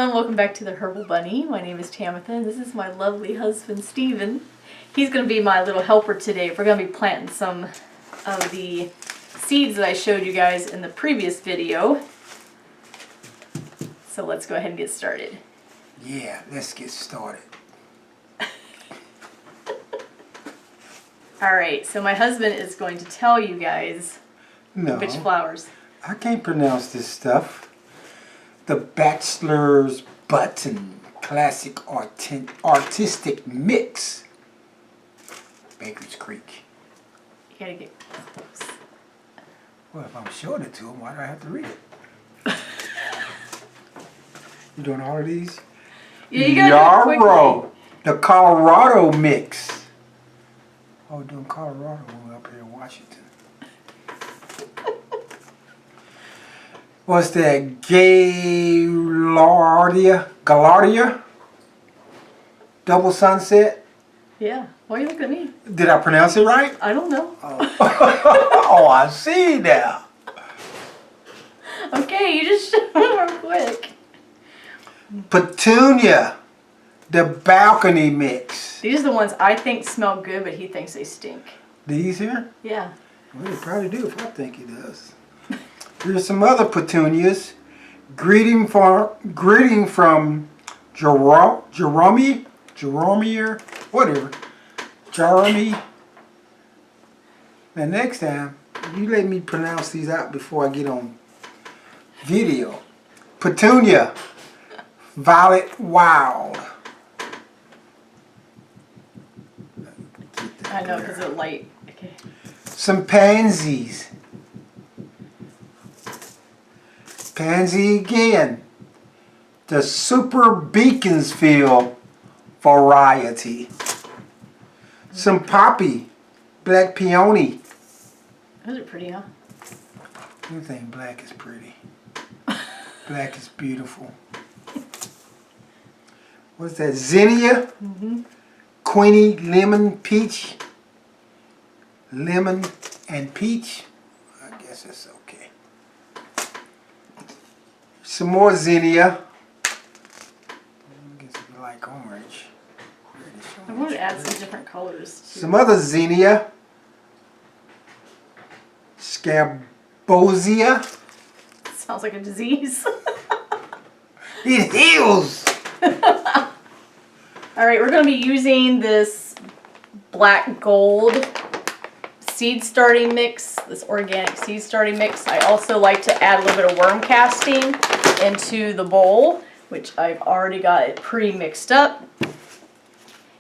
everyone, welcome back to the Herbal Bunny. My name is Tamatha. This is my lovely husband Steven. He's going to be my little helper today. We're going to be planting some of the seeds that I showed you guys in the previous video. So let's go ahead and get started. Yeah, let's get started. Alright, so my husband is going to tell you guys which flowers. I can't pronounce this stuff. The Bachelor's Button Classic Artistic Mix. Baker's Creek. You gotta get close. Well, if I'm showing it to him, why do I have to read it? You doing all of these? Yeah, you gotta do it quickly. The Colorado Mix. Oh, we're doing Colorado when we're up here in Washington. What's that? Gaillardia? Double Sunset? Yeah. Why are you looking at me? Did I pronounce it right? I don't know. Oh, I see now. Okay, you just showed it real quick. Petunia. The Balcony Mix. These are the ones I think smell good, but he thinks they stink. These here? Yeah. Well, they probably do if I think he does. Here's some other petunias. Greeting from Jerome, whatever. Jeremy. Now next time, you let me pronounce these out before I get on video. Petunia. Violet Wild. I know, because it's light. Okay. Some pansies. Pansy again. The Super Beaconsfield variety. Some poppy. Black peony. Those are pretty, huh? Anything black is pretty. Black is beautiful. What's that? Zinnia? Mm-hmm. Queenie Lemon Peach. Lemon and peach. I guess that's okay. Some more zinnia. I guess if you like orange. I wanted to add some different colors too. Some other zinnia. Scabosia. Sounds like a disease. It heals. Alright, we're going to be using this black gold seed starting mix, this organic seed starting mix. I also like to add a little bit of worm casting into the bowl, which I've already got it pre-mixed up.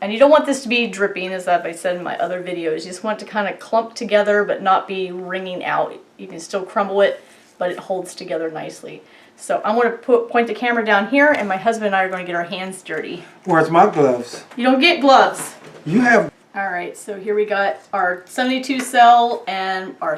And you don't want this to be dripping, as I said in my other videos. You just want it to kind of clump together but not be wringing out. You can still crumble it, but it holds together nicely. So I'm going to point the camera down here, and my husband and I are going to get our hands dirty. Where's my gloves? You don't get gloves. You have. Alright, so here we got our 72 cell and our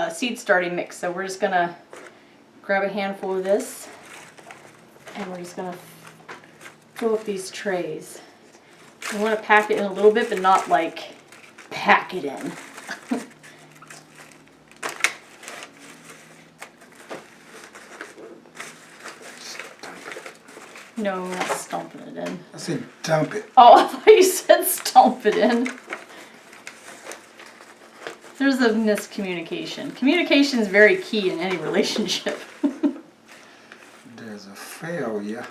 seed starting mix. So we're just going to grab a handful of this, and we're just going to fill up these trays. You want to pack it in a little bit, but not like pack it in. No, not stomping it in. I said dump it. Oh, I thought you said stomp it in. There's a miscommunication. Communication is very key in any relationship. There's a failure.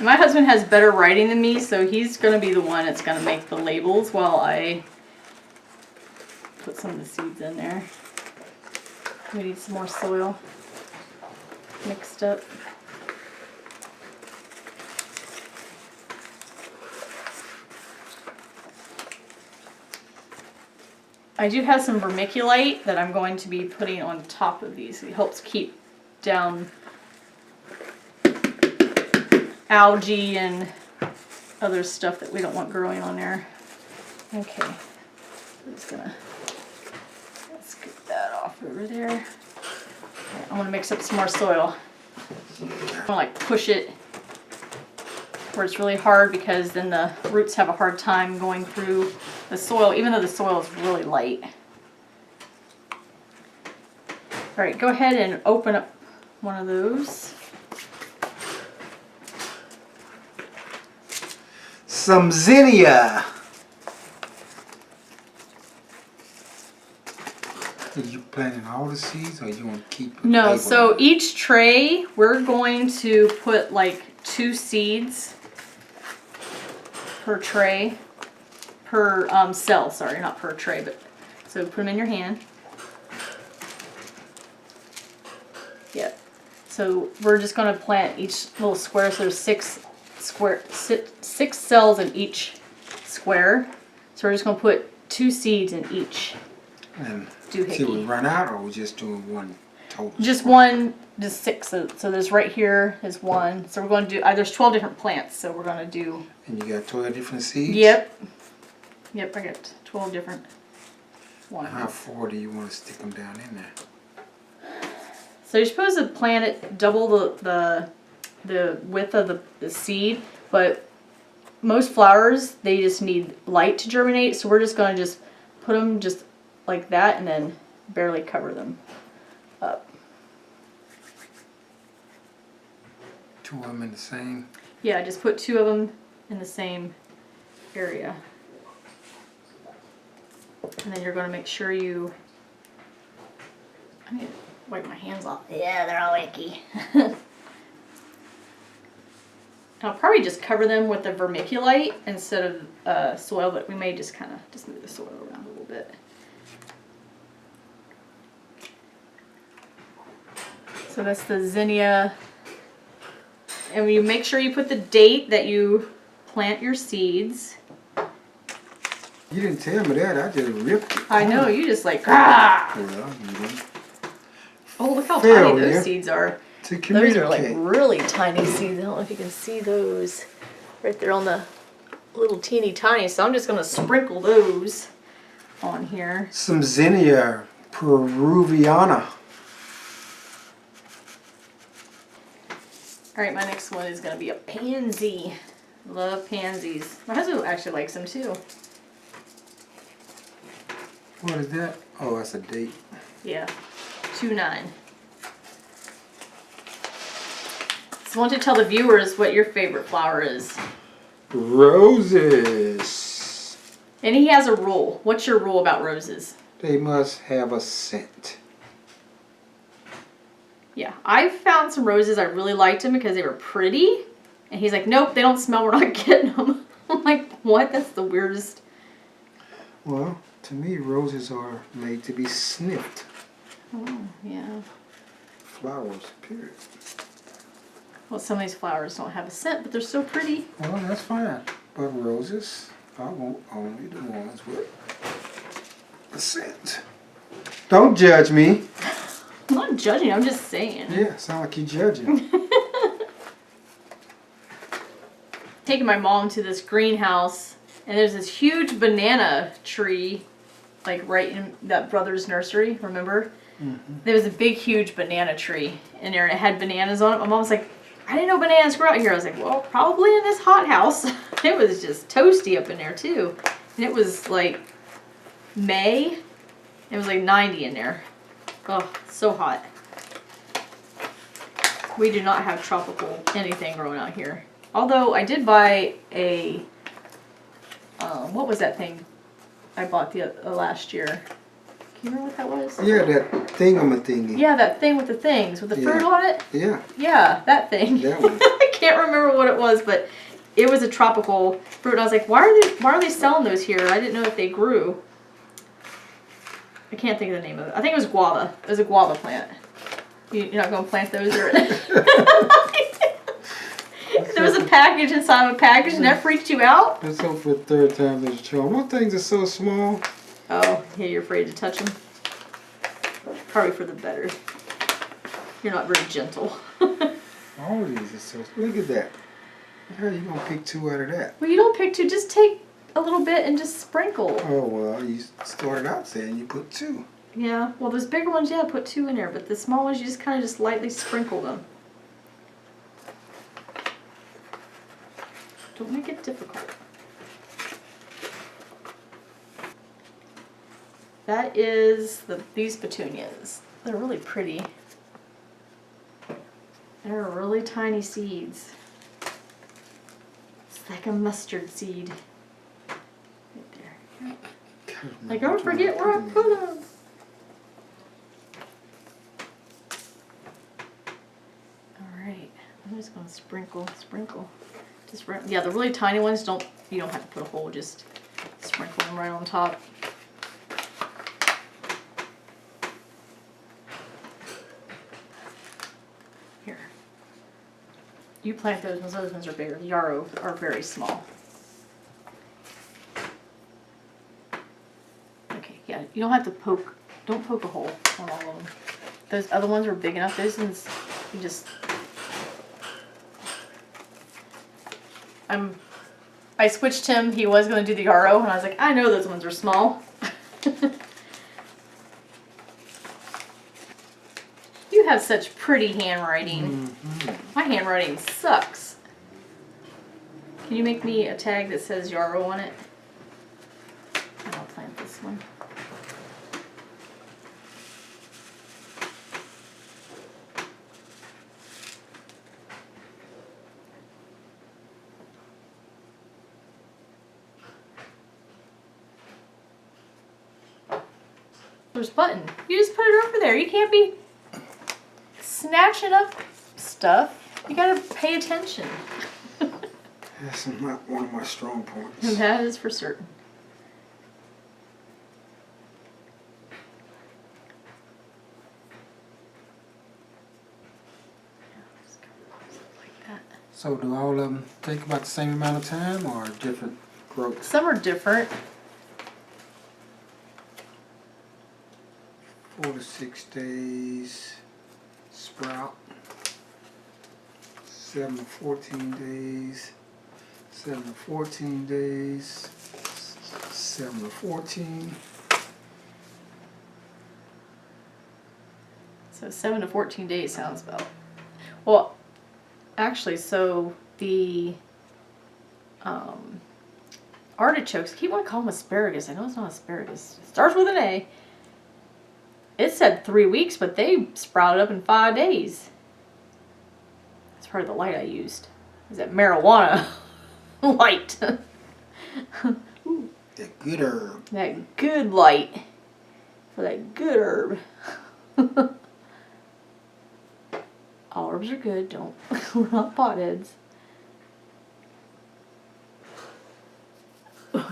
My husband has better writing than me, so he's going to be the one that's going to make the labels while I put some of the seeds in there. We need some more soil mixed up. I do have some vermiculite that I'm going to be putting on top of these. It helps keep down algae and other stuff that we don't want growing on there. Okay, I'm just gonna, let's get that off over there. Okay, I'm gonna mix up some more soil. I'm gonna like push it where it's really hard, because then the roots have a hard time going through the soil, even though the soil is really light. right, go ahead and open up one of those. Some zinnia. Are you planting all the seeds, or you want to keep? No, so each tray we're going to put like 2 seeds per tray, per cell. Sorry, not per tray, but so put them in your hand. Yep. So we're just going to plant each little square. So there's 6 cells in each square. So we're just going to put 2 seeds in each. And doohickey. see, we run out, or we just doing one total? Just one, just 6. So there's right here is 1. So we're going to do, there's 12 different plants. So we're going to do. And you got 12 different seeds? Yep. Yep, I got 12 different ones. How far do you want to stick them down in there? So you're supposed to plant it double the width of the seed, but most flowers, they just need light to germinate. So we're just going to just put them just like that and then barely cover them up. 2 of them in the same? Yeah, just put 2 of them in the same area. And then you're going to make sure you... I need to wipe my hands off. Yeah, they're all icky. I'll probably just cover them with the vermiculite instead of soil, but we may just kind of just move the soil around a little bit. So that's the zinnia. And you make sure you put the date that you plant your seeds. You didn't tell me that. I just ripped it. I know, you just like, ah! Well, you didn't. Oh, look how tiny Failure those seeds are. To Those are like communicate. really tiny seeds. I don't know if you can see those right there on the little teeny tiny. So I'm just going to sprinkle those on here. Some zinnia peruviana. All right, my next one is going to be a pansy. Love pansies. My husband actually likes them too. What is that? Oh, that's a date. Yeah, 2-9. So I want to tell the viewers what your favorite flower is. Roses. And he has a rule. What's your rule about roses? They must have a scent. Yeah, I found some roses I really liked them because they were pretty. And he's like, nope, they don't smell, we're not getting them. I'm like, what? That's the weirdest. Well, to me, roses are made to be sniffed. Oh, yeah. Flowers, period. Well, some of these flowers don't have a scent, but they're so pretty. Well, that's fine. But roses, I want only the ones with a scent. Don't judge me. I'm not judging, I'm just saying. Yeah, sound like you're judging. Taking my mom to this greenhouse, and there's this huge banana tree, like right in that brother's nursery, remember? Mm-hmm. There was a big, huge banana tree in there, and it had bananas on it. My mom was like, I didn't know bananas grew out here. I was like, well, probably in this hot house. It was just toasty up in there, too. And it was like May. It was like 90 in there. Oh, so hot. We do not have tropical anything growing out here. Although I did buy a, what was that thing I bought the last year? Can you remember what that was? Yeah, that thingamathingy. Yeah, that thing with the things, with the fruit on it. Yeah. Yeah, that thing. That one. I can't remember what it was, but it was a tropical fruit. And I was like, why are they selling those here? I didn't know if they grew. I can't think of the name of it. I think it was guava. It was a guava plant. You're not going to plant those? Or there was a package inside of a package, and that freaked you out? Let's hope for the third time there's a charm. My things are so small. Oh, yeah, you're afraid to touch them? Probably for the better. You're not very gentle. All these are so... Look at that. How are you going to pick 2 out of that? Well, you don't pick 2. Just take a little bit and just sprinkle. Oh, well, you started out saying you put 2. Yeah, well, those bigger ones, yeah, put 2 in there. But the small ones, you just kind of just lightly sprinkle them. Don't make it difficult. That is these petunias. They're really pretty. They're really tiny seeds. It's like a mustard seed. Right there. Like, don't forget where I put them. Alright, I'm just gonna sprinkle. Just yeah, the really tiny ones you don't have to put a hole, just sprinkle them right on top. Here. You plant those ones, those ones are bigger. The yarrow are very small. Okay, yeah, you don't have to don't poke a hole on all of them. Those other ones are big enough. Those ones, you just... I switched him. He was going to do the yarrow, and I was like, I know those ones are small. You have such pretty handwriting. Mm-hmm. My handwriting sucks. Can you make me a tag that says yarrow on it? And I'll plant this one. There's a button. You just put it over there. You can't be snatching up stuff. You gotta pay attention. That's not one of my strong points. That is for certain. Like that. So do all of them take about the same amount of time or different growths? Some are different. 4 to 6 days sprout. 7 to 14 days. 7 to 14 days. 7 to 14. So 7 to 14 days sounds about. Well, actually, so the artichokes, I keep wanting to call them asparagus. I know it's not asparagus. It starts with an A. It said 3 weeks, but they sprouted up in 5 days. That's part of the light I used. Is that marijuana light? That good herb. That good light for that good herb. All herbs are good. Don't. We're not potheads.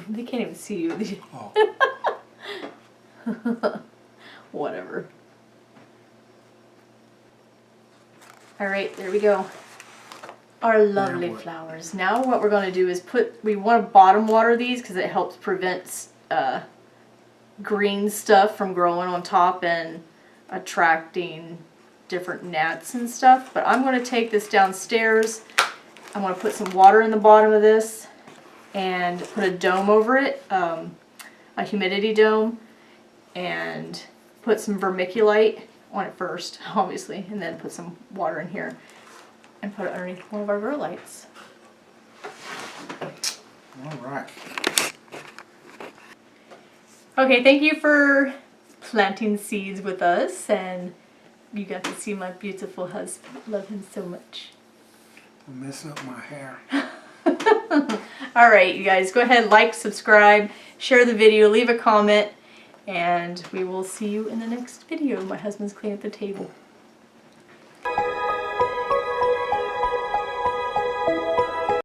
They can't even see you. Oh. Whatever. Alright, there we go. Our lovely flowers. Now what we're going to do is we want to bottom water these because it helps prevent green stuff from growing on top and attracting different gnats and stuff. But I'm going to take this downstairs. I'm going to put some water in the bottom of this and put a dome over it, a humidity dome, and put some vermiculite on it first, obviously, and then put some water in here and put it underneath one of our grow lights. All right. Okay, thank you for planting seeds with us, and you got to see my beautiful husband. Love him so much. I'll mess up my hair. Alright, you guys, go ahead, like, subscribe, share the video, leave a comment, and we will see you in the next video. My husband's cleaning up the table.